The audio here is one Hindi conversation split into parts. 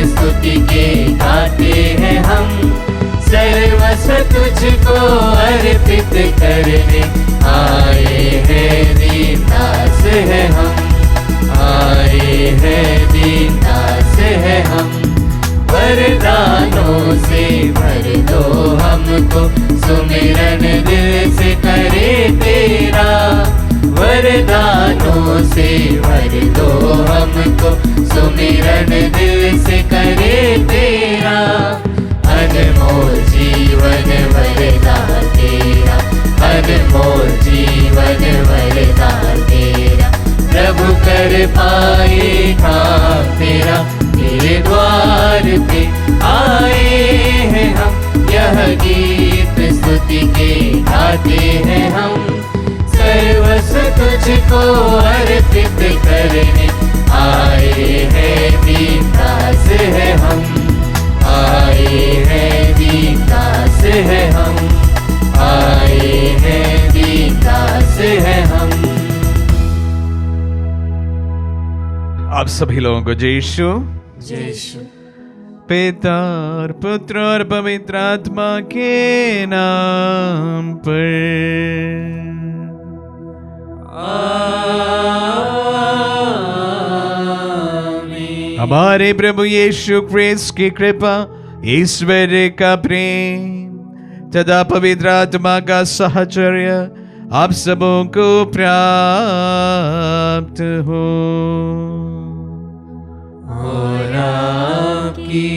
स्तुति के गाते हैं हम, सर्वस्व तुझको अर्पित करने आए हैं, दीनदास है हम, आए हैं, दीनदास है हम। वरदानों से भर दो हमको, सुमिरन दिल से करे तेरा। वरदानों से भर दो हमको, सुमिरन दिल से करे तेरा। अनमोल जीवन वरदान तेरा, अनमोल जीवन वरदान तेरा। प्रभु कर पाए काम तेरा, तेरे द्वार पे आए हैं हम, यह गीत स्तुति के गाते हैं हम, सर्वस्व तुझको अर्पित करने आए हैं, दीनदास है हम, आए हैं, दीनदास है हम, आए हैं, दीनदास है हम। आप सभी लोगों को जय यीशु। जय यीशु। पिता और पुत्र और पवित्र आत्मा के नाम पर आमीन। हमारे प्रभु यीशु क्रिस्त की कृपा, ईश्वर का प्रेम तथा पवित्र आत्मा का साहचर्य आप सबों को प्राप्त हो। और आपकी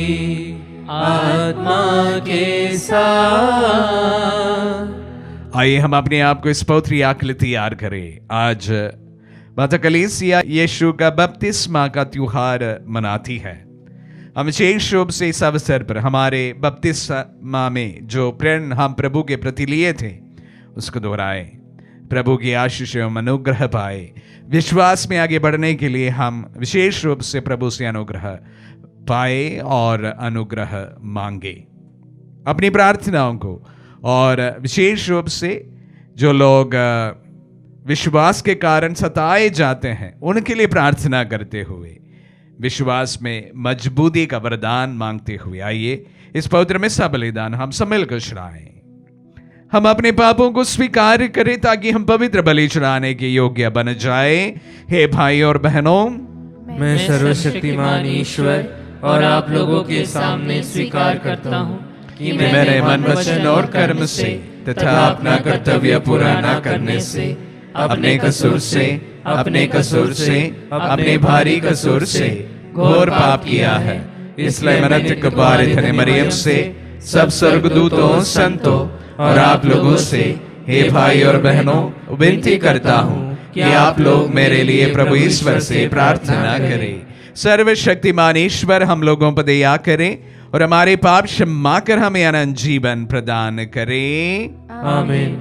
आत्मा के साथ। आइए हम अपने आप को इस पवित्र याग के लिए तैयार करें। आज माता कलीसिया यीशु का बपतिस्मा का त्योहार मनाती है। हम विशेष रूप से इस अवसर पर हमारे बपतिस्मा में जो प्रण हम प्रभु के प्रति लिए थे उसको दोहराए, प्रभु की आशीष एवं अनुग्रह पाए। विश्वास में आगे बढ़ने के लिए हम विशेष रूप से प्रभु से अनुग्रह पाए और अनुग्रह मांगे अपनी प्रार्थनाओं को। और विशेष रूप से जो लोग विश्वास के कारण सताए जाते हैं उनके लिए प्रार्थना करते हुए, विश्वास में मजबूती का वरदान मांगते हुए आइए इस पवित्र मिसा बलिदान हम सब मिलकर चढ़ाएं। हम अपने पापों को स्वीकार करें ताकि हम पवित्र बलि चढ़ाने के योग्य बन जाए। हे भाई और बहनों, मैं सर्वशक्तिमान ईश्वर और आप लोगों के सामने स्वीकार करता हूँ कि मेरे मन, वचन और कर्म से तथा अपना कर्तव्य पूरा न करने से, अपने कसूर से, अपने भारी कसूर से घोर पाप किया है। इसलिए मैं नित्य कुमारी धन्य मरियम से, सब स्वर्गदूतों, संतों और आप लोगों से, हे भाई और बहनों, विनती करता हूँ कि आप लोग मेरे लिए प्रभु ईश्वर से प्रार्थना करें। सर्वशक्तिमान ईश्वर हम लोगों पर दया करें और हमारे पाप क्षमा कर हमें अनंत जीवन प्रदान करें। आमीन।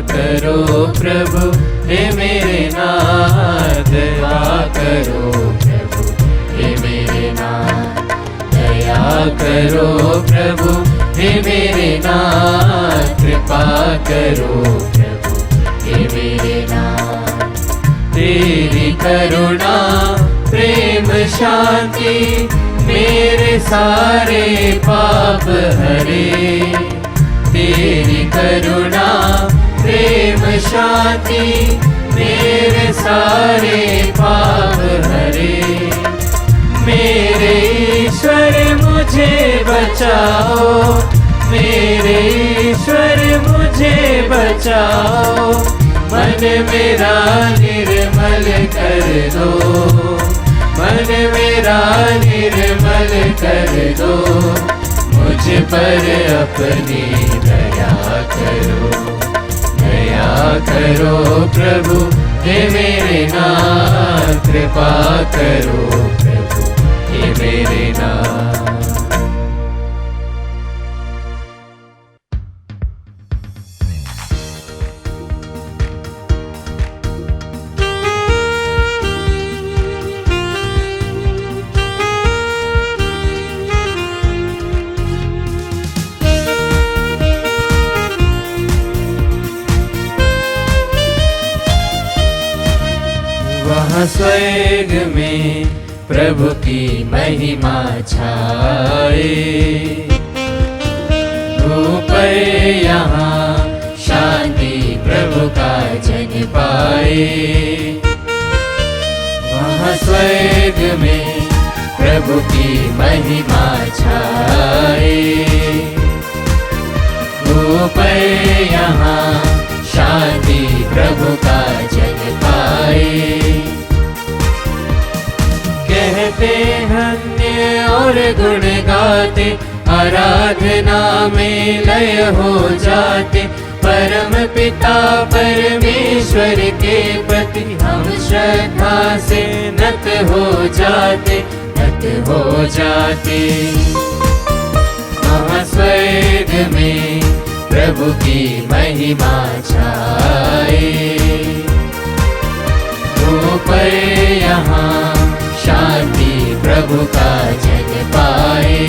करो प्रभु हे मेरे नाथ, दया करो प्रभु हे मेरे नाथ, दया करो प्रभु हे मेरे नाथ, कृपा करो प्रभु हे मेरे नाथ। तेरी करुणा प्रेम शांति मेरे सारे पाप हरे। तेरी करुणा प्रेम शांति मेरे सारे पाप हरे। मेरे ईश्वर मुझे बचाओ, मेरे ईश्वर मुझे बचाओ, मन मेरा निर्मल कर दो, मन मेरा निर्मल कर दो, मुझ पर अपनी दया करो, दया करो प्रभु हे मेरे नाथ, कृपा करो प्रभु हे मेरे नाथ। वहाँ स्वर्ग में प्रभु की महिमा छाए, ऊपर यहाँ शांति प्रभु का जन पाए। वहाँ स्वर्ग में प्रभु की महिमा छाए, ऊपर यहाँ शांति प्रभु का जन पाए। कहते धन्य और गुण गाते, आराधना में लय हो जाते। परम पिता परमेश्वर के प्रति हम श्रद्धा से नत हो जाते, नत हो जाते। वहाँ स्वर्ग में प्रभु की महिमा छाए, ऊपर यहाँ शांति प्रभु का जन पाए।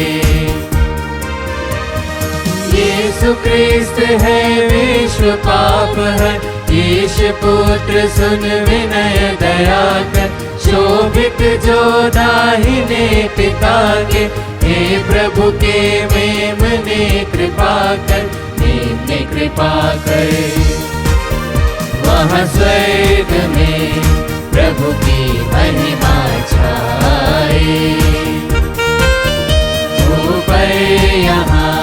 यीशु ख्रिस्त है विश्व पाप है, ईश पुत्र सुन विनय दया कर। शोभित जो दाहिने पिता के, हे प्रभु के मेमने कृपा कर, मेमने कृपा कर। वहाँ स्वर्ग में प्रभु की महिमा छाए, ऊपर यहाँ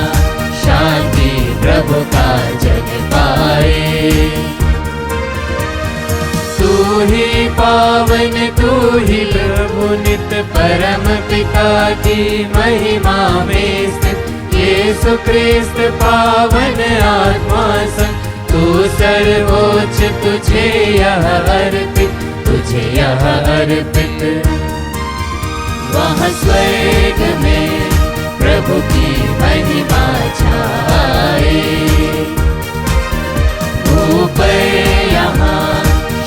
शांति प्रभु का जन पाए। तू ही पावन तू ही प्रभु नित, परम पिता की महिमा में स्थित। यीशु ख्रिस्त पावन आत्मा संग, तू सर्वोच्च तुझे यह अर्पित, तुझे यह अर्पित। वहाँ स्वर्ग में प्रभु की महिमा छाए, ऊपर यहाँ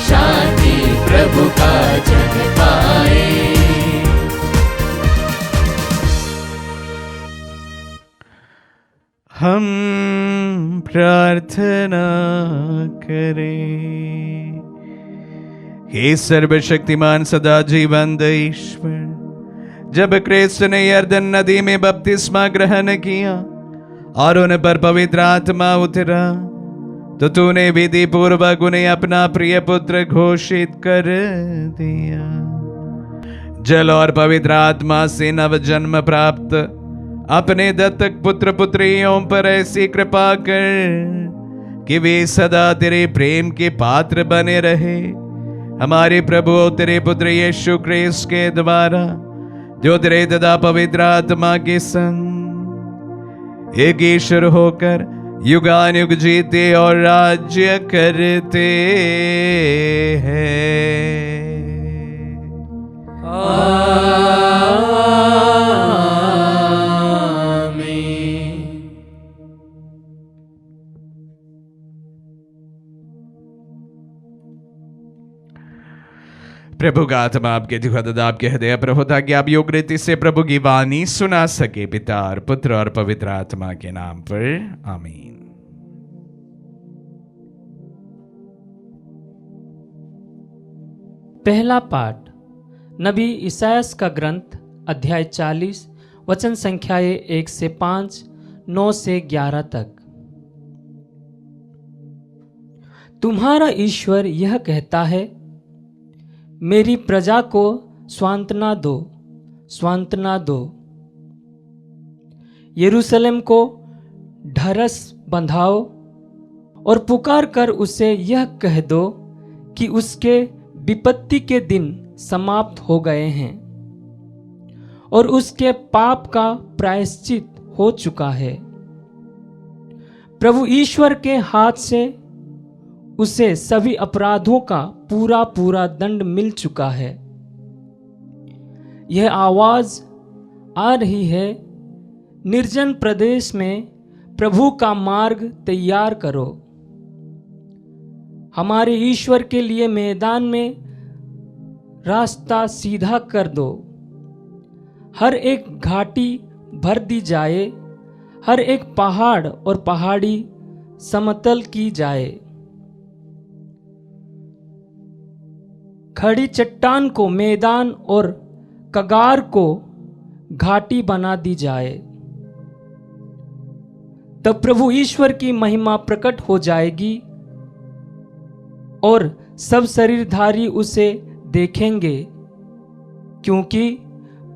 शांति प्रभु का जन पाए। हम प्रार्थना करें। हे सर्वशक्तिमान सदा जीवंत ईश्वर, जब क्रिस्त ने यरदन नदी में बपतिस्मा ग्रहण किया और उन पर पवित्र आत्मा उतरा, तो तूने विधि पूर्वक उन्हें अपना प्रिय पुत्र घोषित कर दिया। जल और पवित्र आत्मा से नव जन्म प्राप्त अपने दत्तक पुत्र पुत्रियों पर ऐसी कृपा कर कि वे सदा तेरे प्रेम के पात्र बने रहे। हमारे प्रभु तेरे पुत्र यीशु ख्रिस्त के द्वारा, जो तेरे तथा पवित्र आत्मा के संग एक ईश्वर होकर युगानुयुग जीते और राज्य करते हैं। प्रभु का आत्मा आपके दिव्य आपके हृदय पर हो, ताकि आप योग्य रीति से प्रभु की वाणी सुना सके। पिता और पुत्र और पवित्र आत्मा के नाम पर आमीन। पहला पाठ नबी इसायास का ग्रंथ अध्याय 40 वचन संख्याएं 1 से 5, 9 से 11 तक। तुम्हारा ईश्वर यह कहता है, मेरी प्रजा को सांत्वना दो, सांत्वना दो। यरूशलेम को ढरस बंधाओ और पुकार कर उसे यह कह दो कि उसके विपत्ति के दिन समाप्त हो गए हैं और उसके पाप का प्रायश्चित हो चुका है। प्रभु ईश्वर के हाथ से उसे सभी अपराधों का पूरा पूरा दंड मिल चुका है। यह आवाज आ रही है, निर्जन प्रदेश में प्रभु का मार्ग तैयार करो। हमारे ईश्वर के लिए मैदान में रास्ता सीधा कर दो। हर एक घाटी भर दी जाए, हर एक पहाड़ और पहाड़ी समतल की जाए। खड़ी चट्टान को मैदान और कगार को घाटी बना दी जाए। तब प्रभु ईश्वर की महिमा प्रकट हो जाएगी और सब शरीरधारी उसे देखेंगे, क्योंकि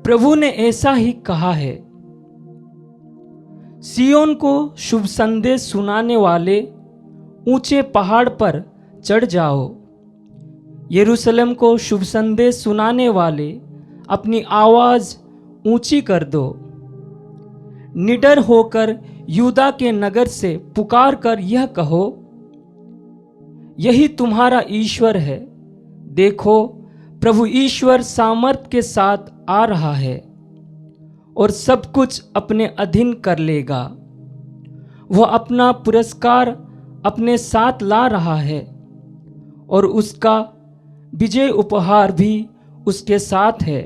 प्रभु ने ऐसा ही कहा है। सियोन को शुभ संदेश सुनाने वाले ऊंचे पहाड़ पर चढ़ जाओ। यरूशलेम को शुभ संदेश सुनाने वाले अपनी आवाज ऊंची कर दो। निडर होकर यूदा के नगर से पुकार कर यह कहो, यही तुम्हारा ईश्वर है। देखो, प्रभु ईश्वर सामर्थ के साथ आ रहा है और सब कुछ अपने अधीन कर लेगा। वह अपना पुरस्कार अपने साथ ला रहा है और उसका विजय उपहार भी उसके साथ है।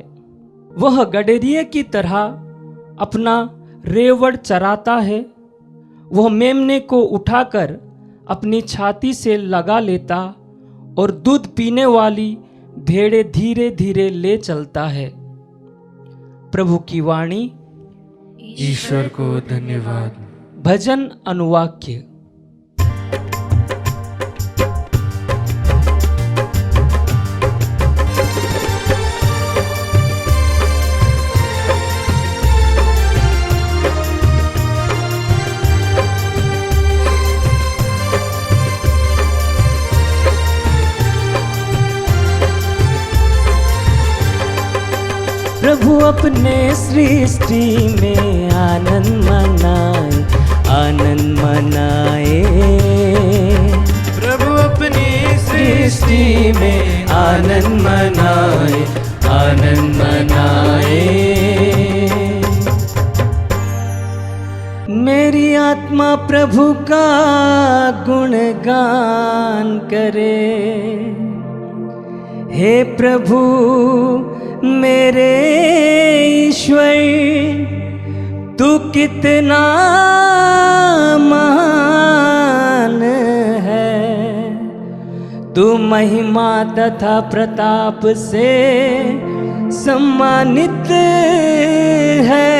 वह गडरिये की तरह अपना रेवड़ चराता है। वह मेमने को उठाकर अपनी छाती से लगा लेता और दूध पीने वाली भेड़े धीरे धीरे ले चलता है। प्रभु की वाणी। ईश्वर को धन्यवाद। भजन अनुवाक्य। प्रभु अपने सृष्टि में आनंद मनाए, आनंद मनाए। प्रभु अपनी सृष्टि में आनंद मनाए, आनंद मनाए। मेरी आत्मा प्रभु का गुणगान करे। हे प्रभु मेरे ईश्वर, तू कितना महान है। तू महिमा तथा प्रताप से सम्मानित है।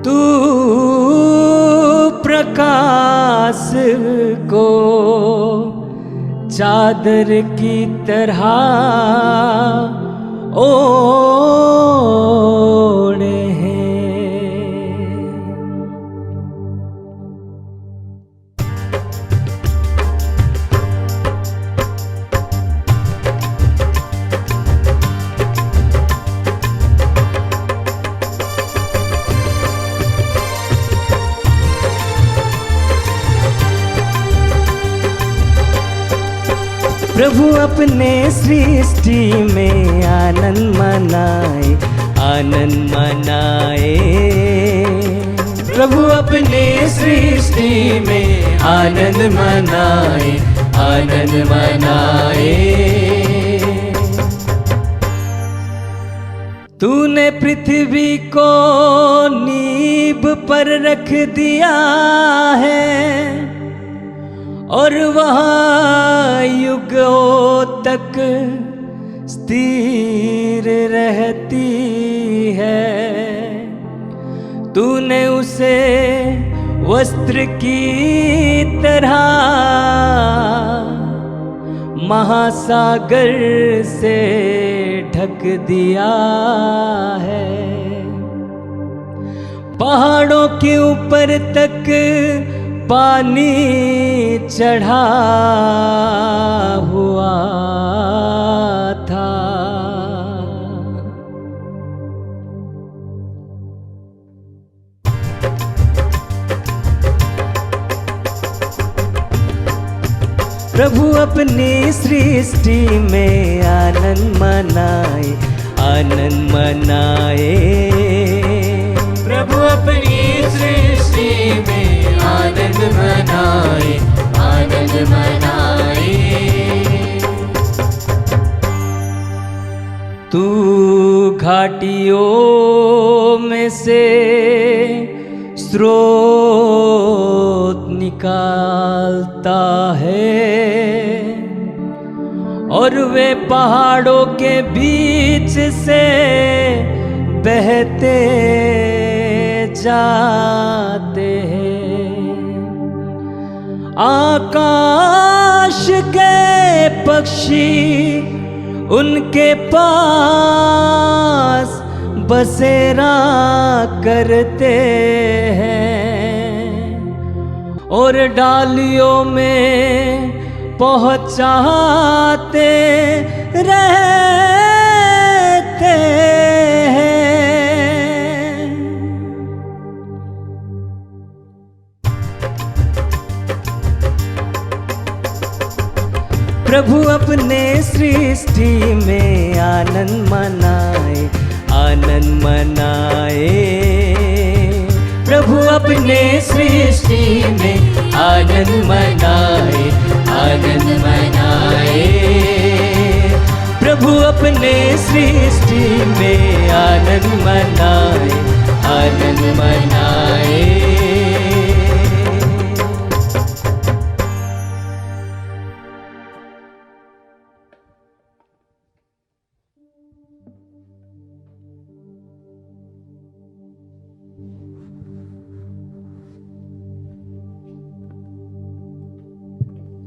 तू प्रकाश को चादर की तरह ओढ़े हैं। प्रभु अपने सृष्टि में आनंद मनाए, आनंद मनाए। प्रभु अपने सृष्टि में आनंद मनाए, आनंद मनाए। तूने पृथ्वी को नींव पर रख दिया है और वह युगों तक स्थिर रहती है। तूने उसे वस्त्र की तरह महासागर से ढक दिया है। पहाड़ों के ऊपर तक पानी चढ़ा हुआ था। प्रभु अपनी सृष्टि में आनंद मनाए, आनंद मनाए। प्रभु अपनी सृष्टि में आनंद मनाए, आनंद मनाए। तू घाटियों में से स्रोत निकालता है और वे पहाड़ों के बीच से बहते जाते हैं। आकाश के पक्षी उनके पास बसेरा करते हैं और डालियों में पहुंचाते रहते हैं। प्रभु अपने सृष्टि में आनंद मनाए, आनंद मनाए। प्रभु अपने सृष्टि में आनंद मनाए, आनंद मनाए। प्रभु अपने सृष्टि में आनंद मनाए, आनंद मनाए।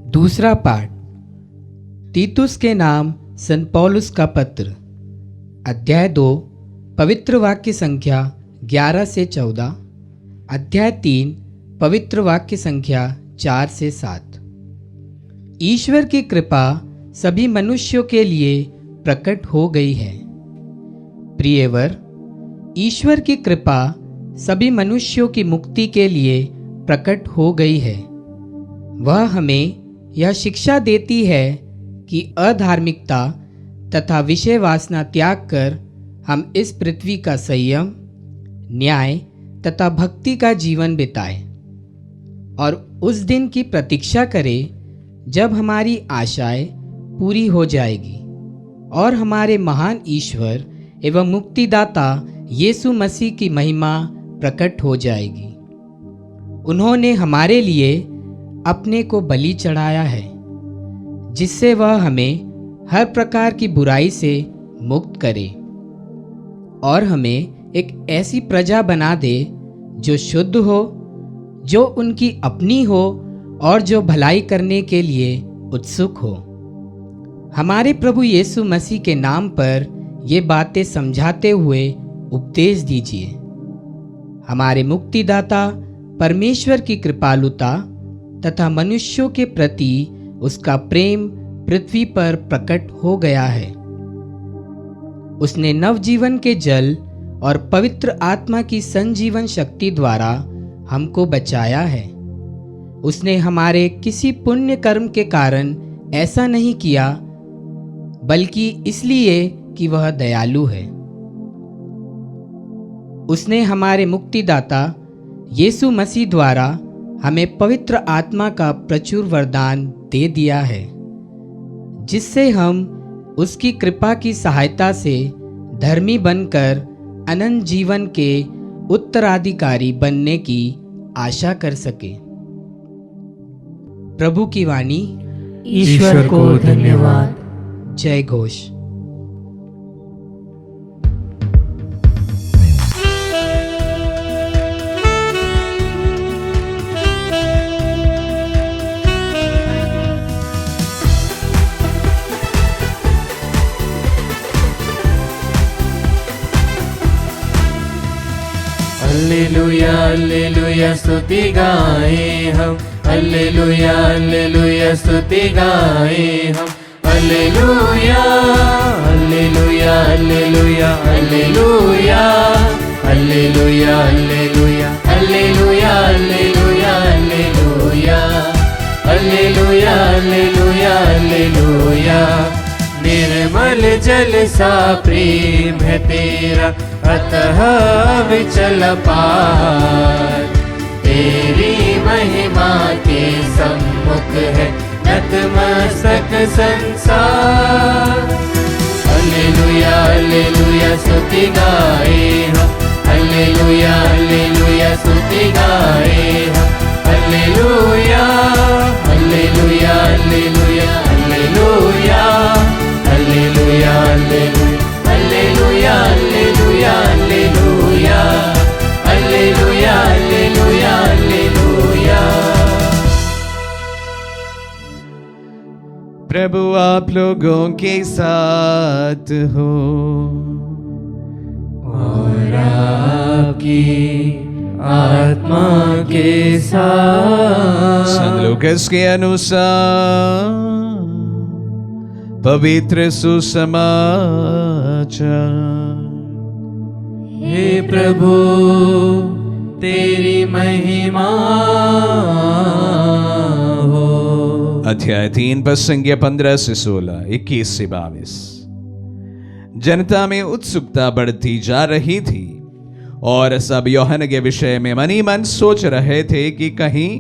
दूसरा पाठ तीतुस के नाम संत पौलुस का पत्र, अध्याय 2, पवित्र वाक्य संख्या 11 से 14, अध्याय 3, पवित्र वाक्य संख्या 4 से 7। ईश्वर की कृपा सभी मनुष्यों के लिए प्रकट हो गई है। प्रियवर, ईश्वर की कृपा सभी मनुष्यों की मुक्ति के लिए प्रकट हो गई है। वह हमें यह शिक्षा देती है कि अधार्मिकता तथा विषय वासना त्याग कर हम इस पृथ्वी का संयम, न्याय तथा भक्ति का जीवन बिताएं और उस दिन की प्रतीक्षा करें जब हमारी आशाएं पूरी हो जाएगी और हमारे महान ईश्वर एवं मुक्तिदाता यीशु मसीह की महिमा प्रकट हो जाएगी। उन्होंने हमारे लिए अपने को बलि चढ़ाया है, जिससे वह हमें हर प्रकार की बुराई से मुक्त करे और हमें एक ऐसी प्रजा बना दे जो शुद्ध हो, जो उनकी अपनी हो और जो भलाई करने के लिए उत्सुक हो। हमारे प्रभु यीशु मसीह के नाम पर ये बातें समझाते हुए उपदेश दीजिए। हमारे मुक्तिदाता परमेश्वर की कृपालुता तथा मनुष्यों के प्रति उसका प्रेम पृथ्वी पर प्रकट हो गया है। उसने नवजीवन के जल और पवित्र आत्मा की संजीवन शक्ति द्वारा हमको बचाया है। उसने हमारे किसी पुण्य कर्म के कारण ऐसा नहीं किया, बल्कि इसलिए कि वह दयालु है। उसने हमारे मुक्तिदाता यीशु मसीह द्वारा हमें पवित्र आत्मा का प्रचुर वरदान दे दिया है, जिससे हम उसकी कृपा की सहायता से धर्मी बनकर अनंत जीवन के उत्तराधिकारी बनने की आशा कर सके। प्रभु की वाणी। ईश्वर को धन्यवाद। जय घोष। हालेलुया हालेलुया स्तुति गाए हम, हालेलुया हालेलुया स्तुति गाए हम, hallelujah hallelujah hallelujah hallelujah hallelujah hallelujah hallelujah hallelujah hallelujah hallelujah hallelujah. निर्मल जल सा प्रेम है तेरा, अतः विचल पार। तेरी महिमा के सम्मुख है नतमस्तक संसार। हालेलुया हालेलुया स्तुति गाए हम, हालेलुया हालेलुया स्तुति गाए हम, हालेलुया हालेलुया हालेलुया हालेलुया आप लोगों के साथ हो और आपकी आत्मा के साथ। संत लूकास के अनुसार पवित्र सुसमाचार। हे प्रभु तेरी महिमा हो। अध्याय 3 पद संख्या 15 से 16, 21 से 22। जनता में उत्सुकता बढ़ती जा रही थी और सब यूहन्ना के विषय में मन ही मन सोच रहे थे कि कहीं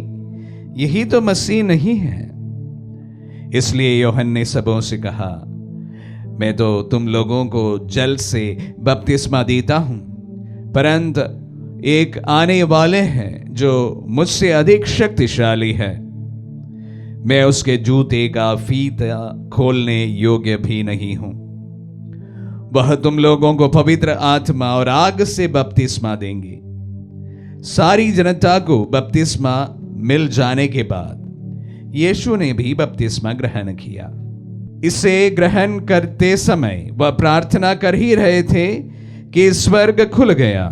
यही तो मसीह नहीं है। इसलिए यूहन्ना ने सबों से कहा, मैं तो तुम लोगों को जल से बपतिस्मा देता हूं, परंतु एक आने वाले हैं जो मुझसे अधिक शक्तिशाली है। मैं उसके जूते का फीता खोलने योग्य भी नहीं हूं। वह तुम लोगों को पवित्र आत्मा और आग से बपतिस्मा देंगे। सारी जनता को बपतिस्मा मिल जाने के बाद यीशु ने भी बपतिस्मा ग्रहण किया। इसे ग्रहण करते समय वह प्रार्थना कर ही रहे थे कि स्वर्ग खुल गया।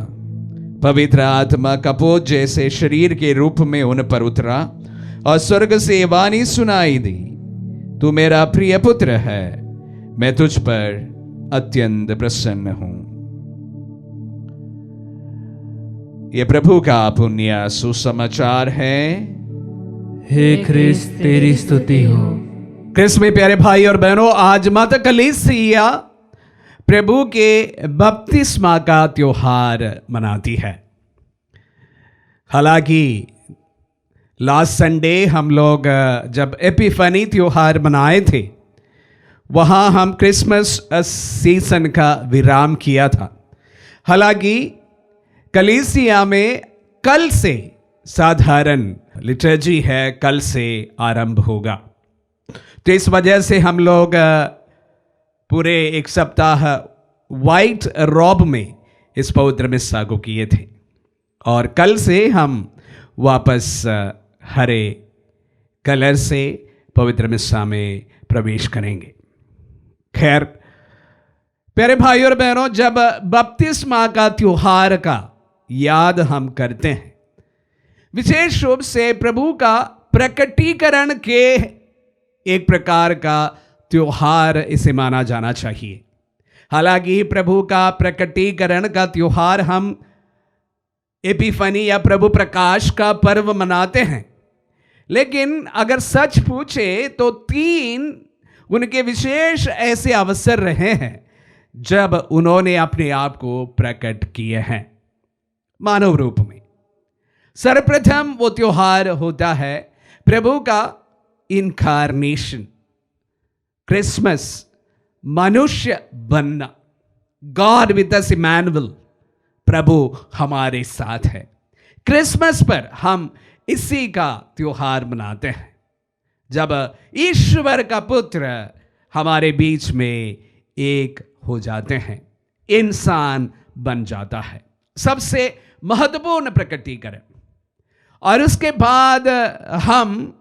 पवित्र आत्मा कपोत जैसे शरीर के रूप में उन पर उतरा और स्वर्ग से वाणी सुनाई दी, तू मेरा प्रिय पुत्र है, मैं तुझ पर अत्यंत प्रसन्न हूं। यह प्रभु का पुण्य सुसमाचार है। हे ख्रिस्त तेरी स्तुति हो। क्रिस्त में प्यारे भाई और बहनों, आज माता कलीसिया प्रभु के बपतिस्मा का त्योहार मनाती है। हालांकि लास्ट संडे हम लोग जब एपिफनी त्योहार मनाए थे, वहाँ हम क्रिसमस सीजन का विराम किया था। हालांकि कलीसिया में कल से साधारण लिटर्जी है, कल से आरंभ होगा। तो इस वजह से हम लोग पूरे एक सप्ताह वाइट रॉब में इस पवित्र मिस्सा को किए थे और कल से हम वापस हरे कलर से पवित्र मिस्सा में प्रवेश करेंगे। खैर प्यारे भाई और बहनों, जब बपतिस्मा का त्योहार का याद हम करते हैं, विशेष रूप से प्रभु का प्रकटीकरण के एक प्रकार का त्योहार इसे माना जाना चाहिए। हालांकि प्रभु का प्रकटीकरण का त्योहार हम एपिफनी या प्रभु प्रकाश का पर्व मनाते हैं, लेकिन अगर सच पूछे तो 3 उनके विशेष ऐसे अवसर रहे हैं जब उन्होंने अपने आप को प्रकट किए हैं मानव रूप में। सर्वप्रथम वो त्योहार होता है प्रभु का इनकार्नेशन, क्रिसमस, मनुष्य बनना। गॉड विद अस इमैनुअल, प्रभु हमारे साथ है। क्रिसमस पर हम इसी का त्योहार मनाते हैं जब ईश्वर का पुत्र हमारे बीच में एक हो जाते हैं, इंसान बन जाता है। सबसे महत्वपूर्ण प्रकटीकरण। और उसके बाद हम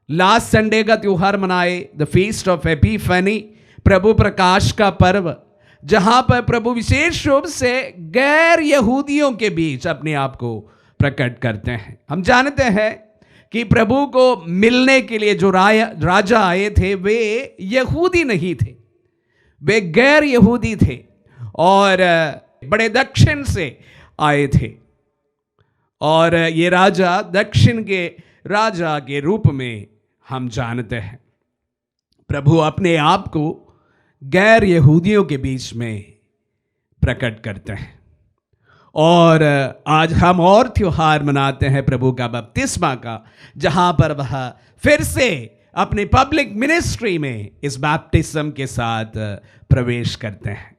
लास्ट संडे का त्योहार मनाए, द फीस्ट ऑफ एपिफनी, प्रभु प्रकाश का पर्व, जहां पर प्रभु विशेष रूप से गैर यहूदियों के बीच अपने आप को प्रकट करते हैं। हम जानते हैं कि प्रभु को मिलने के लिए जो राजा आए थे वे यहूदी नहीं थे, वे गैर यहूदी थे और बड़े दक्षिण से आए थे। और ये राजा दक्षिण के राजा के रूप में हम जानते हैं। प्रभु अपने आप को गैर यहूदियों के बीच में प्रकट करते हैं। और आज हम और त्योहार मनाते हैं प्रभु का बपतिस्मा का, जहां पर वह फिर से अपने पब्लिक मिनिस्ट्री में इस बैप्टिज्म के साथ प्रवेश करते हैं।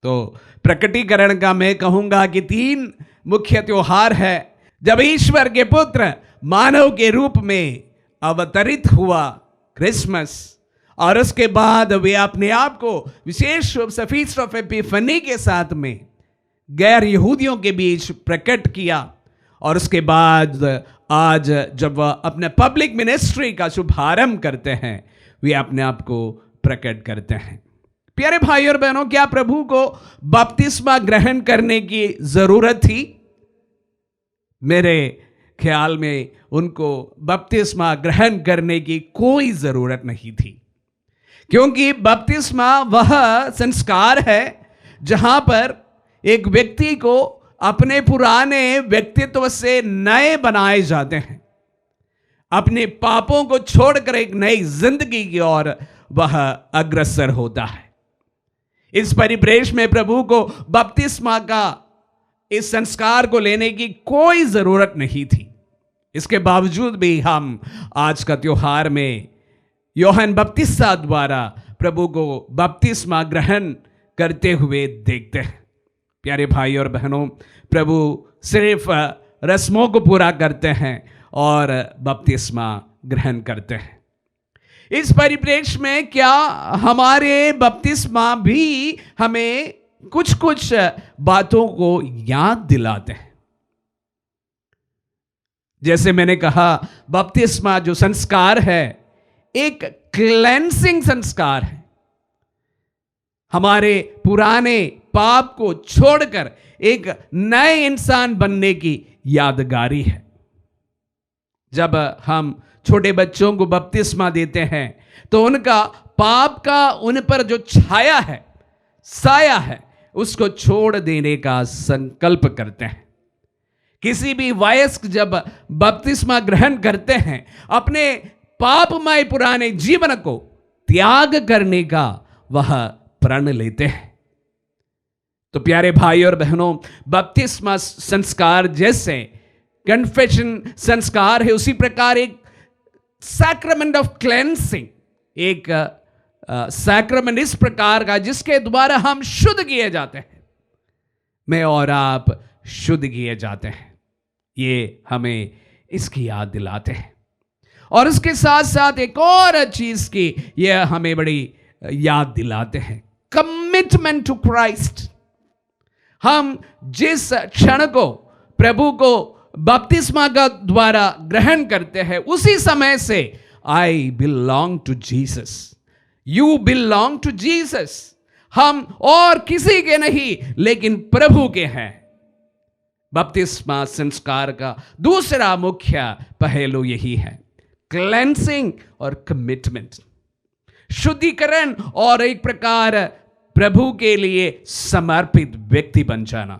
तो प्रकटीकरण का मैं कहूंगा कि 3 मुख्य त्योहार है जब ईश्वर के पुत्र मानव के रूप में अवतरित हुआ, क्रिसमस, और उसके बाद वे अपने आप को विशेष रूप से फीस्ट ऑफ एपिफनी के साथ में गैर यहूदियों के बीच प्रकट किया। और उसके बाद आज जब वह अपने पब्लिक मिनिस्ट्री का शुभारंभ करते हैं, वे अपने आप को प्रकट करते हैं। प्यारे भाई और बहनों, क्या प्रभु को बपतिस्मा ग्रहण करने की जरूरत थी? मेरे ख्याल में उनको बपतिस्मा ग्रहण करने की कोई जरूरत नहीं थी, क्योंकि बपतिस्मा वह संस्कार है जहां पर एक व्यक्ति को अपने पुराने व्यक्तित्व से नए बनाए जाते हैं, अपने पापों को छोड़कर एक नई जिंदगी की ओर वह अग्रसर होता है। इस परिप्रेक्ष्य में प्रभु को बपतिस्मा का इस संस्कार को लेने की कोई जरूरत नहीं थी। इसके बावजूद भी हम आज का त्योहार में यूहन्ना बपतिस्ता द्वारा प्रभु को बपतिस्मा ग्रहण करते हुए देखते हैं। प्यारे भाई और बहनों, प्रभु सिर्फ रस्मों को पूरा करते हैं और बपतिस्मा ग्रहण करते हैं। इस परिप्रेक्ष्य में क्या हमारे बपतिस्मा भी हमें कुछ कुछ बातों को याद दिलाते हैं? जैसे मैंने कहा, बपतिस्मा जो संस्कार है एक क्लेंसिंग संस्कार है, हमारे पुराने पाप को छोड़कर एक नए इंसान बनने की यादगारी है। जब हम छोटे बच्चों को बपतिस्मा देते हैं तो उनका पाप का उन पर जो छाया है, साया है, उसको छोड़ देने का संकल्प करते हैं। किसी भी वयस्क जब बपतिस्मा ग्रहण करते हैं, अपने पापमय पुराने जीवन को त्याग करने का वह प्रण लेते हैं। तो प्यारे भाई और बहनों, बपतिस्मा संस्कार जैसे कन्फेशन संस्कार है, उसी प्रकार एक सैक्रामेंट ऑफ क्लेंसिंग, एक सैक्रामेंट इस प्रकार का जिसके द्वारा हम शुद्ध किए जाते हैं, मैं और आप शुद्ध किए जाते हैं। ये हमें इसकी याद दिलाते हैं। और उसके साथ साथ एक और चीज की यह हमें बड़ी याद दिलाते हैं, कमिटमेंट टू क्राइस्ट। हम जिस क्षण को प्रभु को बपतिस्मा का द्वारा ग्रहण करते हैं, उसी समय से I belong to Jesus, you belong to Jesus. हम और किसी के नहीं लेकिन प्रभु के हैं। बपतिस्मा संस्कार का दूसरा मुख्य पहलू यही है, क्लेंसिंग और कमिटमेंट, शुद्धिकरण और एक प्रकार प्रभु के लिए समर्पित व्यक्ति बन जाना।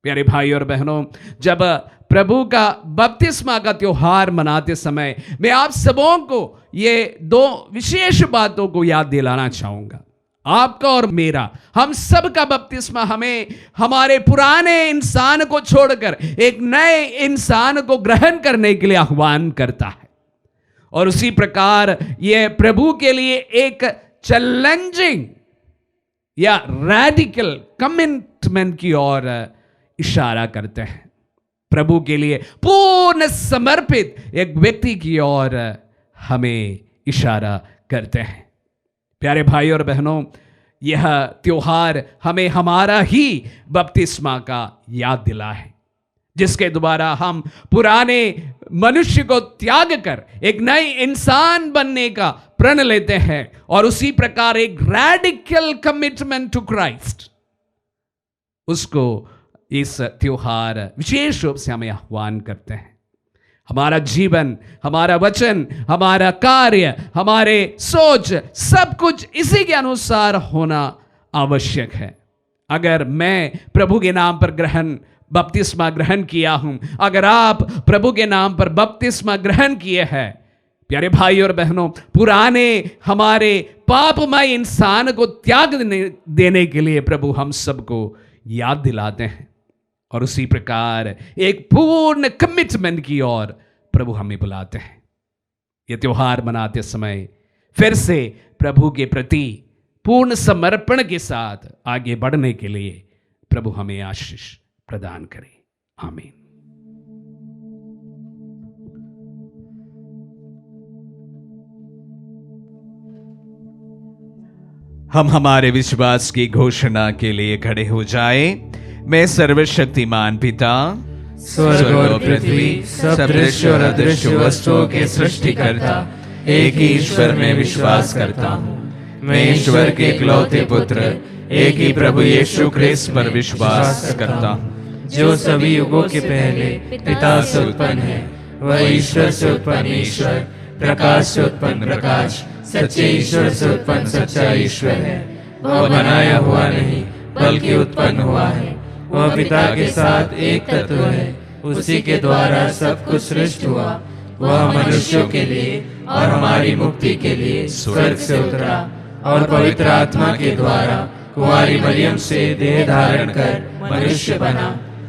प्यारे भाई और बहनों, जब प्रभु का बपतिस्मा का त्योहार मनाते समय मैं आप सबों को ये दो विशेष बातों को याद दिलाना चाहूंगा। आपका और मेरा, हम सब का बपतिस्मा हमें हमारे पुराने इंसान को छोड़कर एक नए इंसान को ग्रहण करने के लिए आह्वान करता है। और उसी प्रकार यह प्रभु के लिए एक चैलेंजिंग या रैडिकल कमिटमेंट की ओर इशारा करते हैं। प्रभु के लिए पूर्ण समर्पित एक व्यक्ति की ओर हमें इशारा करते हैं। प्यारे भाई और बहनों, यह त्योहार हमें हमारा ही बपतिस्मा का याद दिला है, जिसके द्वारा हम पुराने मनुष्य को त्याग कर एक नए इंसान बनने का प्रण लेते हैं और उसी प्रकार एक रैडिकल कमिटमेंट टू क्राइस्ट, उसको इस त्योहार विशेष रूप से हमें आह्वान करते हैं। हमारा जीवन, हमारा वचन, हमारा कार्य, हमारे सोच, सब कुछ इसी के अनुसार होना आवश्यक है। अगर मैं प्रभु के नाम पर बपतिस्मा ग्रहण किया हूं, अगर आप प्रभु के नाम पर बपतिस्मा ग्रहण किए हैं, प्यारे भाई और बहनों, पुराने हमारे पापमय इंसान को त्याग देने के लिए प्रभु हम सबको याद दिलाते हैं और उसी प्रकार एक पूर्ण कमिटमेंट की ओर प्रभु हमें बुलाते हैं। यह त्योहार मनाते समय फिर से प्रभु के प्रति पूर्ण समर्पण के साथ आगे बढ़ने के लिए प्रभु हमें आशीष प्रदान करे। आमीन। हम हमारे विश्वास की घोषणा के लिए खड़े हो जाए। मैं सर्वशक्तिमान पिता, स्वर्ग और पृथ्वी, सब दृश्य और अदृश्य वस्तुओं के सृष्टिकर्ता, एक ही ईश्वर में विश्वास करता हूँ। मैं ईश्वर के इकलौते पुत्र एक ही प्रभु यीशु क्रिस्त पर विश्वास करता हूँ, जो सभी युगों के पहले पिता से उत्पन्न है। वह ईश्वर से उत्पन्न ईश्वर, प्रकाश से उत्पन्न प्रकाश, सच्चे ईश्वर से उत्पन्न सच्चा ईश्वर है। वह बनाया हुआ नहीं बल्कि उत्पन्न हुआ है। वह पिता के साथ एक तत्व है। उसी के द्वारा सब कुछ सृष्टि हुआ। वह मनुष्यों के लिए और हमारी मुक्ति के लिए स्वर्ग से उतरा और पवित्र आत्मा के द्वारा कुंवारी मरियम से देह धारण कर मनुष्य बना।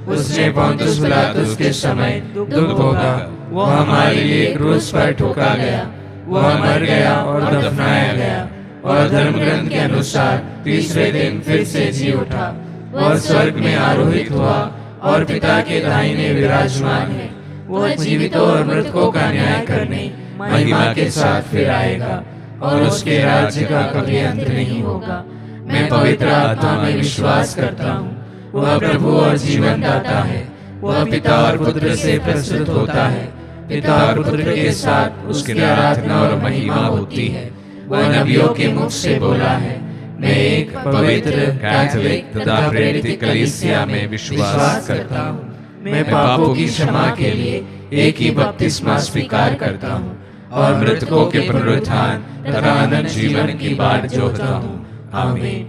उसने पोंतुस पिलातुस के समय दुख भोगा। वह हमारे लिए क्रूस पर ठोका गया। वह मर गया और दफनाया गया और धर्मग्रंथ के अनुसार तीसरे दिन फिर से जी उठा। वह स्वर्ग में आरोहित हुआ और पिता के दाहिने विराजमान है। वह जीवितों और मृतकों का न्याय करने महिमा के साथ फिर आएगा और उसके राज्य का कभी अंत नहीं होगा। मैं पवित्र आत्मा में विश्वास करता हूँ। वह प्रभु और जीवन दाता है। वह पिता और पुत्र से प्रस्तुत होता है। पिता और पुत्र के साथ उसकी आराधना और महिमा होती है। वह नबियों के मुख से बोला है। मैं एक पवित्र कैथोलिक तथा प्रेरित कलीसिया में विश्वास करता हूँ। मैं पापों की क्षमा के लिए एक ही बपतिस्मा स्वीकार करता हूँ और मृतकों के पुनरुत्थान तथा अनंत जीवन की बाट जोहता हूँ। आमीन।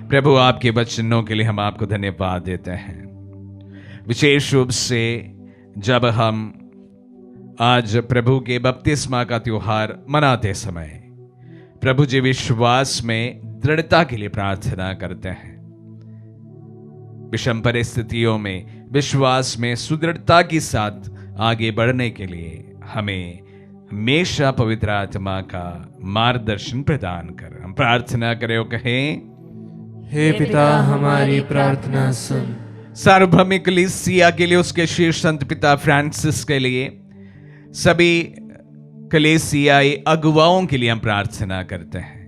प्रभु आपके वचनों के लिए हम आपको धन्यवाद देते हैं। विशेष रूप से जब हम आज प्रभु के बपतिस्मा का त्योहार मनाते समय प्रभु जी विश्वास में दृढ़ता के लिए प्रार्थना करते हैं। विषम परिस्थितियों में विश्वास में सुदृढ़ता के साथ आगे बढ़ने के लिए हमें हमेशा पवित्र आत्मा का मार्गदर्शन प्रदान कर। हम प्रार्थना करें और कहें, हे पिता हमारी प्रार्थना सुन। सार्वभौमिक कलीसिया के लिए, उसके शीर्ष संत पिता फ्रांसिस के लिए, सभी कलीसियाई अगुवाओं के लिए हम प्रार्थना करते हैं।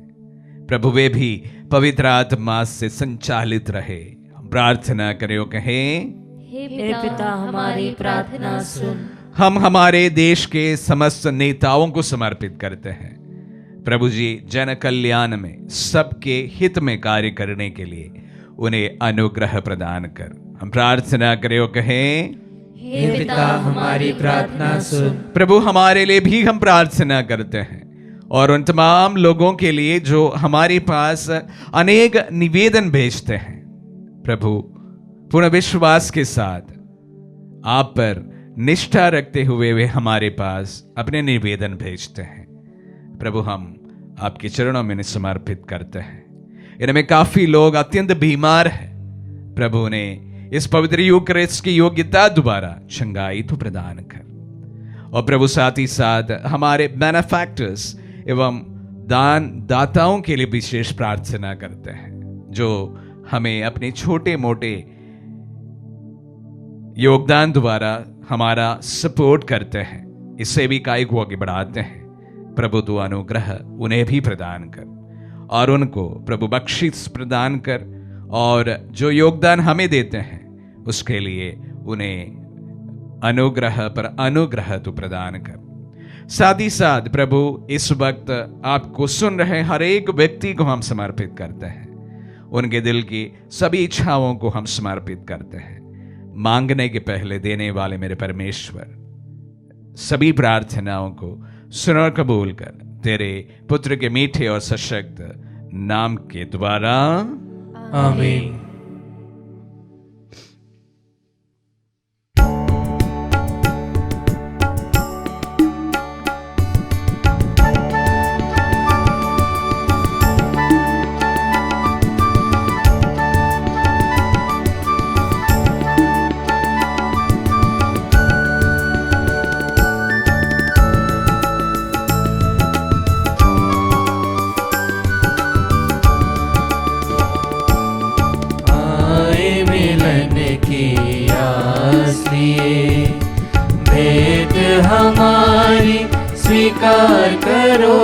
प्रभु वे भी पवित्र आत्मा से संचालित रहे। हम प्रार्थना करें और कहें, हे पिता हमारी प्रार्थना सुन। हम हमारे देश के समस्त नेताओं को समर्पित करते हैं। प्रभु जी जन कल्याण में सबके हित में कार्य करने के लिए उन्हें अनुग्रह प्रदान कर। हम प्रार्थना करें और कहें, हे पिता हमारी प्रार्थना सुन। प्रभु हमारे लिए भी हम प्रार्थना करते हैं और उन तमाम लोगों के लिए जो हमारे पास अनेक निवेदन भेजते हैं। प्रभु पूर्ण विश्वास के साथ आप पर निष्ठा रखते हुए वे हमारे पास अपने निवेदन भेजते हैं। प्रभु हम आपके चरणों में समर्पित करते हैं। इनमें काफी लोग अत्यंत बीमार हैं। प्रभु ने इस पवित्र यूकरिस्ट की योग्यता दोबारा चंगाई तो प्रदान कर। और प्रभु साथ ही साथ हमारे बेनिफैक्टर्स एवं दान दाताओं के लिए विशेष प्रार्थना करते हैं, जो हमें अपने छोटे मोटे योगदान द्वारा हमारा सपोर्ट करते हैं। इससे भी काय को आगे बढ़ाते हैं। प्रभु तू अनुग्रह उन्हें भी प्रदान कर और उनको प्रभु बख्शिश प्रदान कर, और जो योगदान हमें देते हैं उसके लिए उन्हें अनुग्रह पर अनुग्रह तू प्रदान कर। साथ ही साथ प्रभु इस वक्त आपको सुन रहे हर एक व्यक्ति को हम समर्पित करते हैं। उनके दिल की सभी इच्छाओं को हम समर्पित करते हैं। मांगने के पहले देने वाले मेरे परमेश्वर, सभी प्रार्थनाओं को सुन और कबूल कर तेरे पुत्र के मीठे और सशक्त नाम के द्वारा, आमीन। भेंट हमारी स्वीकार करो,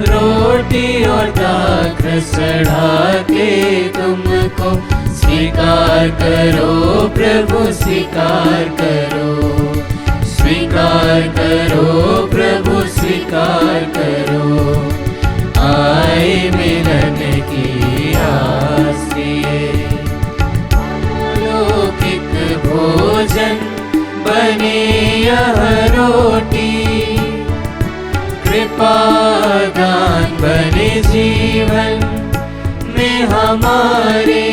रोटी और दाख चढ़ा के तुमको स्वीकार करो प्रभु, स्वीकार करो, स्वीकार करो प्रभु। स्वीकार करो, आए मिलन की आस लिए। अलौकिक भोजन बने यह रोटी, कृपा दान बने जीवन में हमारे।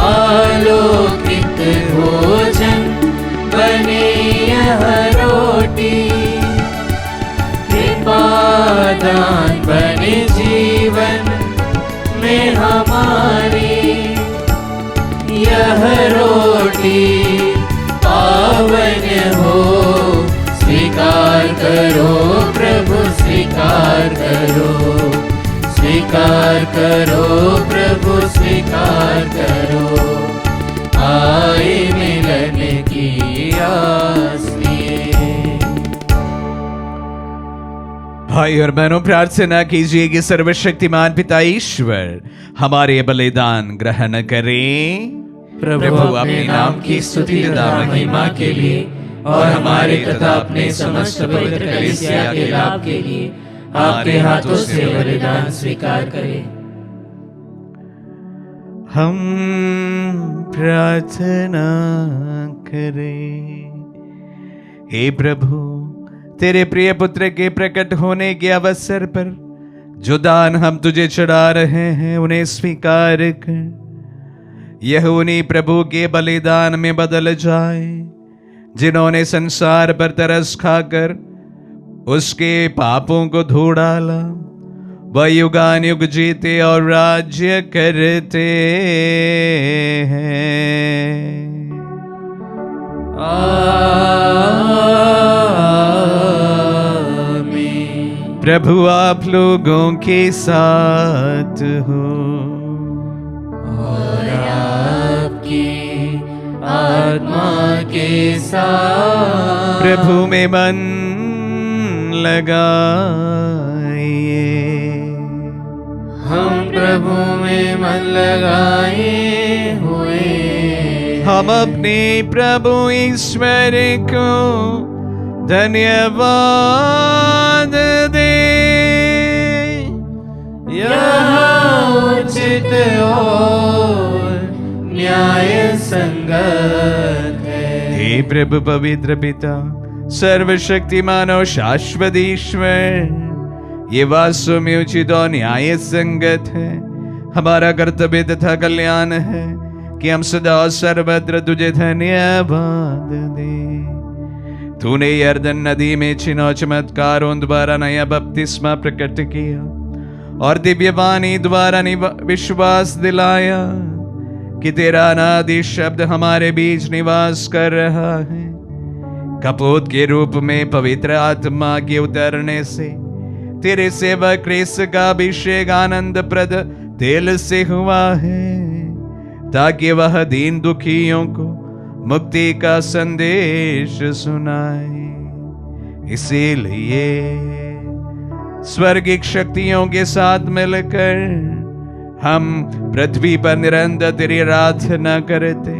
अलौकिक भोजन बने यह रोटी, कृपा दान बने जीवन में हमारे। यह रोटी पावन हो, स्वीकार करो प्रभु स्वीकार करो, स्वीकार करो प्रभु स्वीकार करो, आए मिलन की आस लिए। भाई और बहनों, प्रार्थना कीजिए कि सर्वशक्तिमान पिता ईश्वर हमारे बलिदान ग्रहण करें। प्रभु अपने नाम की स्तुति तथा महिमा के लिए और हमारे तथा अपने समस्त पवित्र कलीसिया के लाभ के लिए आपके हाथों से बलिदान स्वीकार करें। हम प्रार्थना करें। हे प्रभु, तेरे प्रिय पुत्र के प्रकट होने के अवसर पर जो दान हम तुझे चढ़ा रहे हैं उन्हें स्वीकार कर। यह उन्हीं प्रभु के बलिदान में बदल जाए जिन्होंने संसार पर तरस खाकर उसके पापों को धो डाला। वह युगान युग जीते और राज्य करते हैं। आमीन। प्रभु आप लोगों के साथ हो और आपकी आत्मा के साथ। प्रभु में मन लगाइए। हम प्रभु में मन लगाए हुए, हम अपने प्रभु ईश्वर को धन्यवाद दें। यह उचित और न्याय संगत है। हे प्रभु पवित्र पिता, सर्वशक्तिमान और शाश्वत ईश्वर, ये वास्तव में उचित और न्याय संगत है। हमारा कर्तव्य तथा कल्याण है कि हम सदा और सर्वत्र तुझे धन्यवाद दें। तूने यर्दन नदी में चिन्हों चमत्कारों द्वारा नया बपतिस्मा प्रकट किया और दिव्यवाणी द्वारा विश्वास दिलाया कि तेरा अनादि शब्द हमारे बीच निवास कर रहा है। कपूत के रूप में पवित्र आत्मा के उतरने से तेरे सेवक क्रिस्त का अभिषेक आनंद प्रद तेल से हुआ है, ताकि वह दीन दुखियों को मुक्ति का संदेश सुनाए। इसीलिए स्वर्गिक शक्तियों के साथ मिलकर हम पृथ्वी पर निरंतर तेरी आराधना करते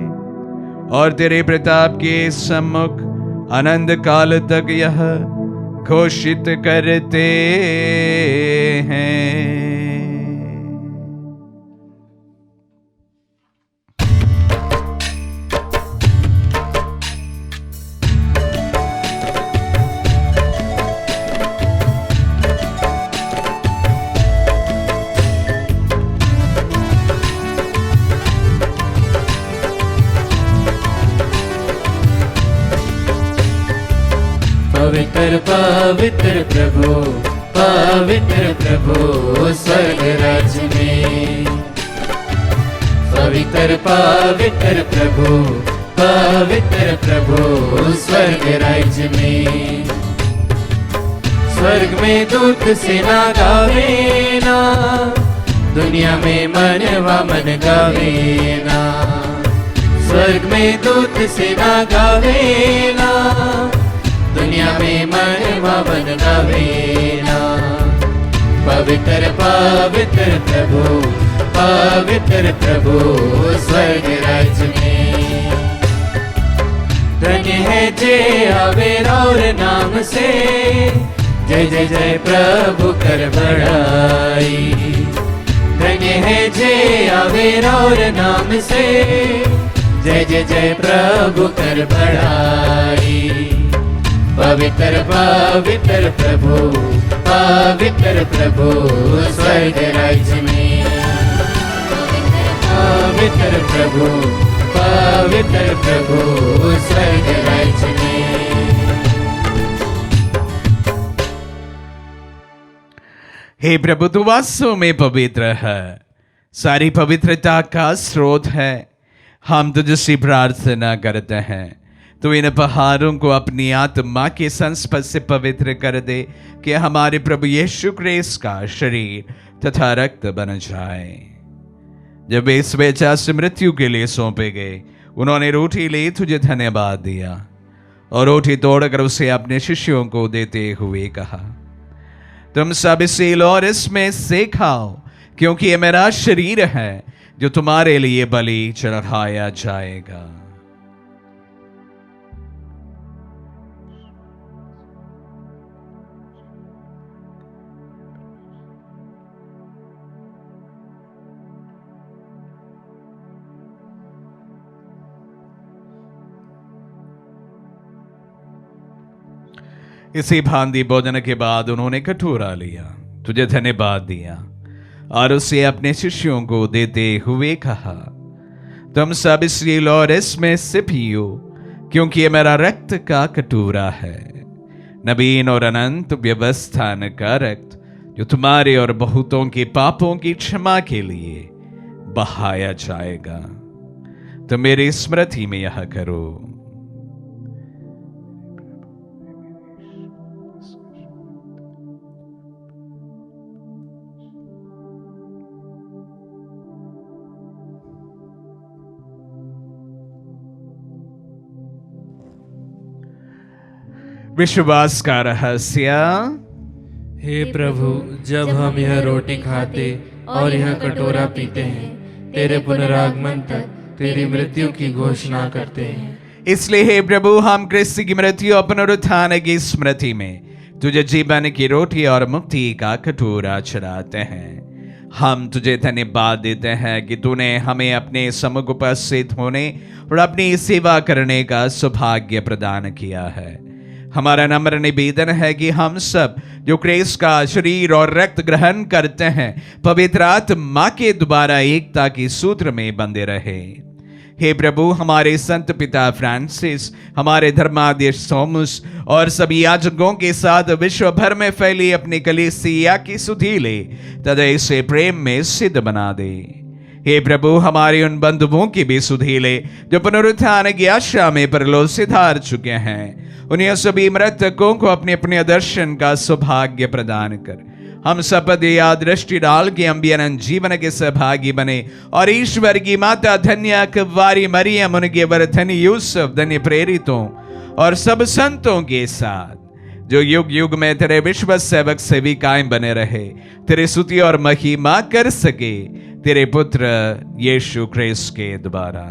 और तेरे प्रताप के सम्मुख अनंत काल तक यह घोषित करते हैं। पवित्र पवित्र प्रभु, पवित्र प्रभु स्वर्ग राज्य में। पवित्र पवित्र प्रभु, पवित्र प्रभु स्वर्ग राज्य में। स्वर्ग में दूत सेना गावे ना, दुनिया में मनवा मन गावे ना। स्वर्ग में दूत सेना गावे ना, दुनिया में मनवा मन गावे ना। पवित्र पवित्र प्रभु, पवित्र प्रभु स्वर्ग राज्य में। धन्य है जे आवे और नाम से, जय जय जय प्रभु कर बड़ाई। धन्य है जे आवे और नाम से, जय जय जय प्रभु कर बड़ाई। पवित्र पवित्र प्रभु, पवित्र प्रभु स्वर्ग राज्य में। पवित्र प्रभु, पवित्र प्रभु स्वर्ग राज्य में। हे प्रभु, तू वास्तव में पवित्र है, सारी पवित्रता का स्रोत है। हम तुझसे प्रार्थना करते हैं, तो इन पहाड़ों को अपनी आत्मा के संस्पर्श से पवित्र कर दे, कि हमारे प्रभु यीशु क्रिस्त का शरीर तथा रक्त बन जाए। जब वे स्वेच्छा से मृत्यु के लिए सौंपे गए, उन्होंने रोटी ली, तुझे धन्यवाद दिया और रोटी तोड़कर उसे अपने शिष्यों को देते हुए कहा, तुम सब इसे लो और इसमें से खाओ, क्योंकि ये मेरा शरीर है जो तुम्हारे लिए बलि चढ़ाया जाएगा। इसी भांति भोजन के बाद उन्होंने कटोरा लिया, तुझे धन्यवाद दिया और उसे अपने शिष्यों को देते हुए कहा, तुम सब इसलिए लो और इसमें से पियो, क्योंकि ये मेरा रक्त का कटोरा है, नवीन और अनंत व्यवस्थान का रक्त, जो तुम्हारे और बहुतों के पापों की क्षमा के लिए बहाया जाएगा। तो मेरी स्मृति में यह करो। विश्वास का रहस्य। हे प्रभु, जब हम यह रोटी खाते और यह कटोरा पीते हैं, तेरे पुनरागमन तक तेरी मृत्यु की घोषणा करते हैं। इसलिए हे प्रभु, हम क्रिस्त की मृत्यु और पुनरुत्थान की स्मृति में तुझे जीवन की रोटी और मुक्ति का कटोरा चढ़ाते हैं। हम तुझे धन्यवाद देते हैं कि तूने हमें अपने सम्मुख उपस्थित होने और अपनी सेवा करने का सौभाग्य प्रदान किया है। हमारा नम्र निवेदन है कि हम सब जो क्रिस्त का शरीर और रक्त ग्रहण करते हैं, पवित्र आत्मा के द्वारा एकता के सूत्र में बंधे रहे। हे प्रभु, हमारे संत पिता फ्रांसिस, हमारे धर्माध्यक्ष थॉमस और सभी याजकों के साथ विश्व भर में फैली अपनी कलीसिया की सुधीले तदय से प्रेम में सिद्ध बना दे। हे प्रभु, हमारे उन बंधुओं की भी सुधीले जो पुनरुत्थान की आशा में परलोक सिधार चुके हैं, उन्हें सभी मृतकों को अपने अपने दर्शन का सौभाग्य प्रदान कर हम सब या दृष्टि डाल के हम भी अनंत जीवन के सहभागी बने और ईश्वर की माता धन्य कुंवारी मरियम, उनके वर धन्य यूसुफ, धन्य प्रेरितों और सब संतों के साथ जो युग युग में तेरे विश्व सेवक से भी कायम बने रहे, तेरे स्तुति और महिमा कर सके तेरे पुत्र यीशु क्रिस्त के द्वारा।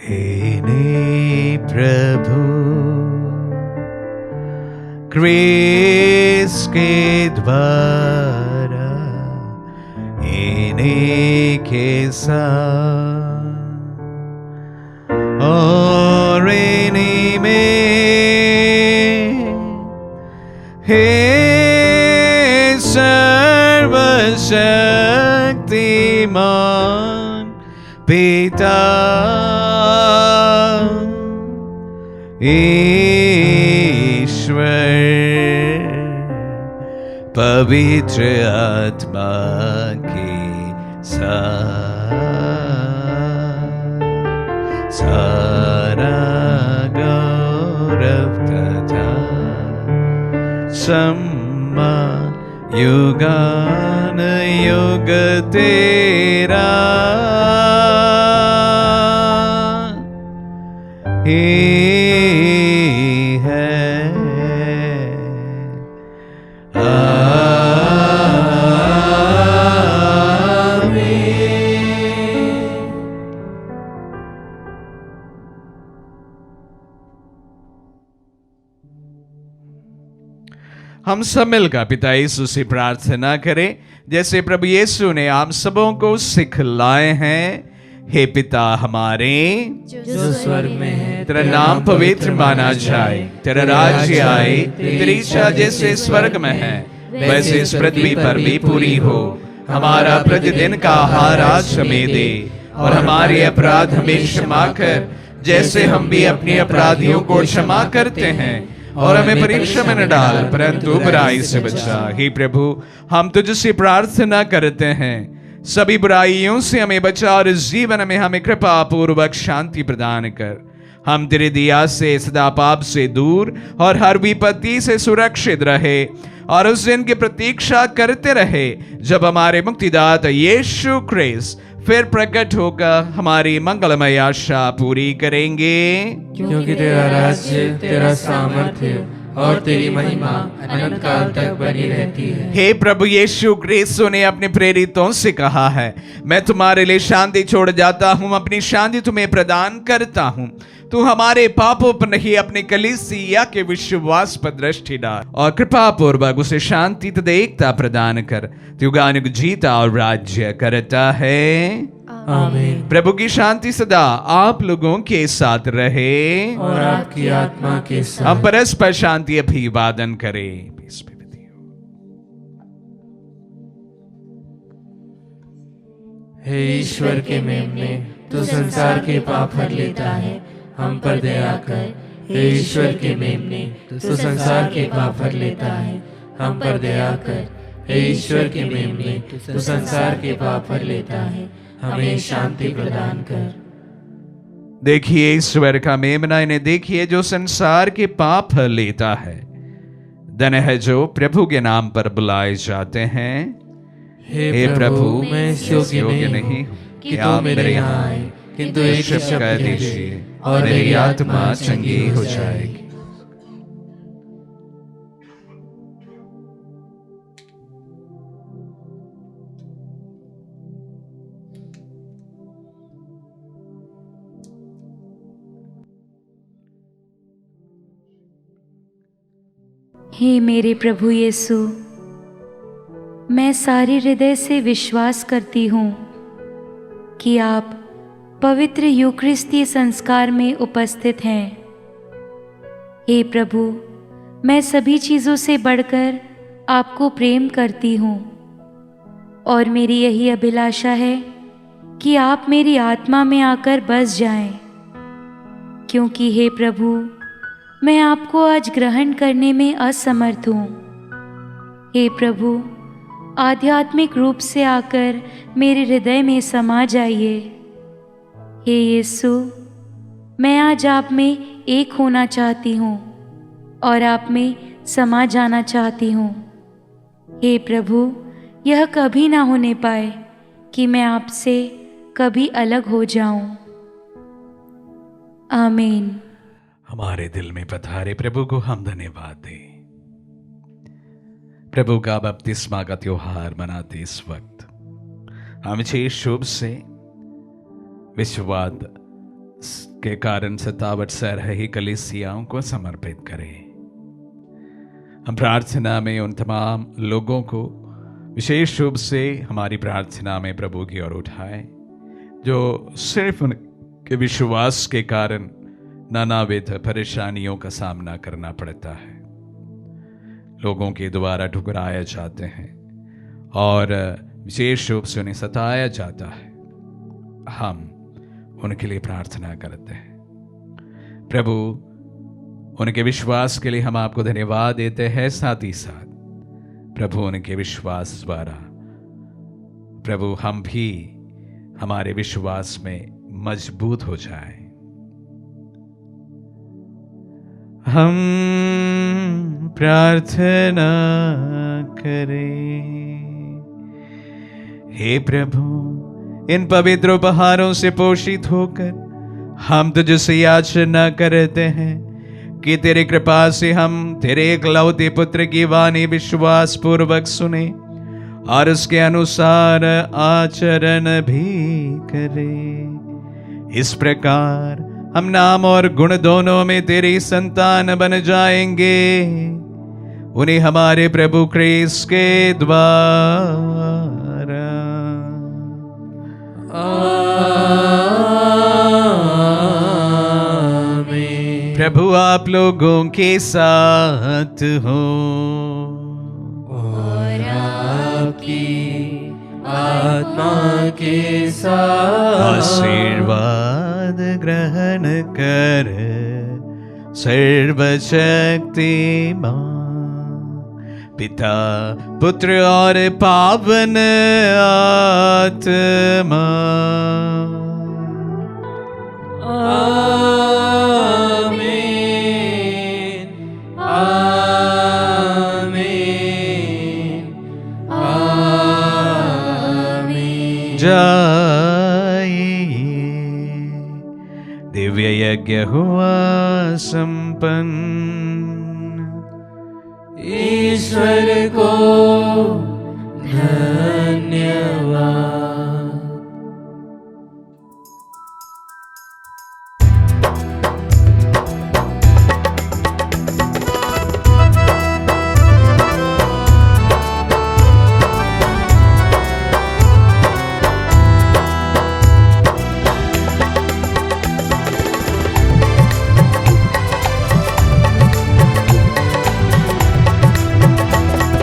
हे प्रभु, क्रिस्त के द्वारा इन्हीं के साथ और इन्हीं में हे सर्वशक्तिमान पिता ईश्वर पवित्र आत्मा के साथ सारा गौरव तथा सम्मान युगान युग तेरा हम सब मिलकर पिता यीशु से प्रार्थना करें जैसे प्रभु यीशु ने हम सबों को सिखलाए हैं। हे पिता हमारे जो स्वर्ग में है, तेरा नाम पवित्र माना जाए, तेरा राज्य आए, तेरी इच्छा जैसे स्वर्ग में है वैसे इस पृथ्वी पर भी पूरी हो। हमारा प्रतिदिन का आहार आज हमें दे, और हमारे अपराध हमें क्षमा कर जैसे हम भी अपने अपराधियों को क्षमा करते हैं, और हमें परीक्षा में न डाल परंतु बुराई से बचा। हे प्रभु, हम तुझसे प्रार्थना करते हैं, सभी बुराइयों से हमें बचा और इस जीवन में हमें कृपा पूर्वक शांति प्रदान कर। हम तेरे दिया से सदा पाप से दूर और हर विपत्ति से सुरक्षित रहे, और उस दिन की प्रतीक्षा करते रहे जब हमारे मुक्तिदाता यीशु ख्रिस्त फिर प्रकट होकर हमारी मंगलमय आशा पूरी करेंगे। क्योंकि तेरा राज्य, तेरा सामर्थ्य और तेरी महिमा अनंत काल तक बनी रहती है। हे प्रभु यीशु ख्रिस्त ने अपने प्रेरितों से कहा है, मैं तुम्हारे लिए शांति छोड़ जाता हूँ, अपनी शांति तुम्हें प्रदान करता हूँ। तू हमारे पापों पर नहीं अपने कलीसिया के विश्वास पर दृष्टि डाल, और कृपा पूर्वक उसे शांति तथा एकता प्रदान कर। तू युगानुग जीता और राज्य करता है। आमीन। प्रभु की शांति सदा आप लोगों के साथ रहे और आपकी आत्मा के साथ। हम परस्पर शांति अभिवादन करें। हे ईश्वर के मेमने, तू संसार के पाप हर लेता है, हम पर दया कर। हे ईश्वर के मेमने, तू संसार के पाप हर लेता है, हम पर दया कर। हे ईश्वर के मेमने, तू संसार के पाप हर लेता है, हमें शांति प्रदान कर। देखिए ईश्वर का मेमना, इन्हें देखिए जो संसार के पाप हर लेता है। धन्य है जो प्रभु के नाम पर बुलाए जाते हैं। हे प्रभु, मैं इस योग्य नहीं कि आप मेरे यहाँ आए, किंतु एक शब्द कह दीजिए और मेरी आत्मा चंगी हो जाएगी। हे मेरे प्रभु यीशु, मैं सारे हृदय से विश्वास करती हूँ कि आप पवित्र यूकरिस्ती संस्कार में उपस्थित हैं। हे प्रभु, मैं सभी चीज़ों से बढ़कर आपको प्रेम करती हूँ, और मेरी यही अभिलाषा है कि आप मेरी आत्मा में आकर बस जाएं, क्योंकि हे प्रभु, मैं आपको आज ग्रहण करने में असमर्थ हूँ। हे प्रभु, आध्यात्मिक रूप से आकर मेरे हृदय में समा जाइए। हे यीशु, मैं आज आप में एक होना चाहती हूँ और आप में समा जाना चाहती हूँ। हे प्रभु, यह कभी ना होने पाए कि मैं आपसे कभी अलग हो जाऊं। आमीन। हमारे दिल में पधारे प्रभु को हम धन्यवाद दें। प्रभु का बपतिस्मा का त्योहार मनाते इस वक्त हम इसे शुभ से विश्वास के कारण सतावट से रही कलीसियाओं को समर्पित करें। हम प्रार्थना में उन तमाम लोगों को विशेष रूप से हमारी प्रार्थना में प्रभु की ओर उठाए जो सिर्फ उनके विश्वास के कारण नानाविध परेशानियों का सामना करना पड़ता है, लोगों के द्वारा ठुकराया जाते हैं और विशेष रूप से उन्हें सताया जाता है। हम उनके लिए प्रार्थना करते हैं। प्रभु, उनके विश्वास के लिए हम आपको धन्यवाद देते हैं। साथ ही साथ प्रभु, उनके विश्वास द्वारा प्रभु हम भी हमारे विश्वास में मजबूत हो जाएं। हम प्रार्थना करें। हे प्रभु, इन पवित्र उपहारों से पोषित होकर हम तुझसे याचना करते हैं कि तेरी कृपा से हम तेरे इकलौते पुत्र की वाणी विश्वास पूर्वक सुने और उसके अनुसार आचरण भी करें। इस प्रकार हम नाम और गुण दोनों में तेरी संतान बन जाएंगे उन्हें हमारे प्रभु क्रिस्त के द्वारा। आमीन। प्रभु आप लोगों के साथ हो और आपकी आत्मा के साथ। आशीर्वाद ग्रहण कर सर्वशक्तिमान पिता पुत्र और पावन आत्मा। आमीन आमीन आमीन। जाइए, दिव्य यज्ञ हुआ संपन्न। ईश्वर को धन्यवाद।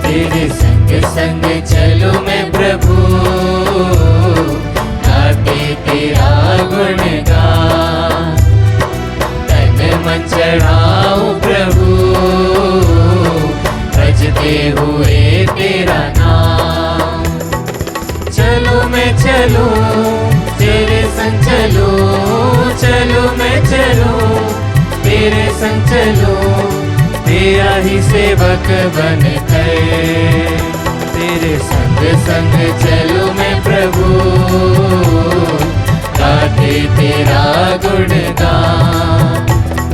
तेरे संग संग चलो मैं प्रभु, गाते तेरा गुणगान। तन मन चढ़ाऊं प्रभु, भजते हुए तेरा नाम। चलो मैं चलो तेरे संग चलो, चलो मैं चलो तेरे संग चलो, तेरा ही सेवक बन कर। तेरे संग संग चलो मैं प्रभु, गाते तेरा गुणगान।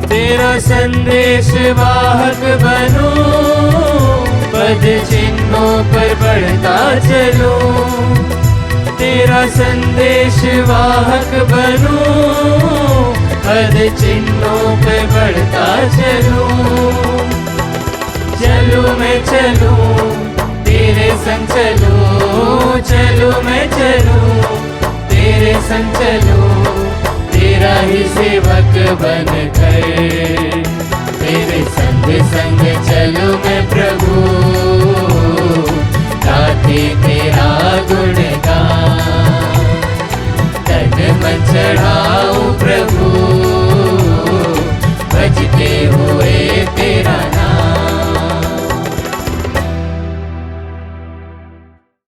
तेरा संदेश वाहक बनो, पद चिन्हों पर बढ़ता चलो। तेरा संदेश वाहक बनो, पद चिन्हों पे बढ़ता चलो। चलो मैं चलो तेरे संग चलो, चलो मैं चलो तेरे संग चलो, तेरा ही सेवक बन कर। तेरे संग संग चलो मैं प्रभु, गाते तेरा गुणगान। तन मन चढ़ाऊं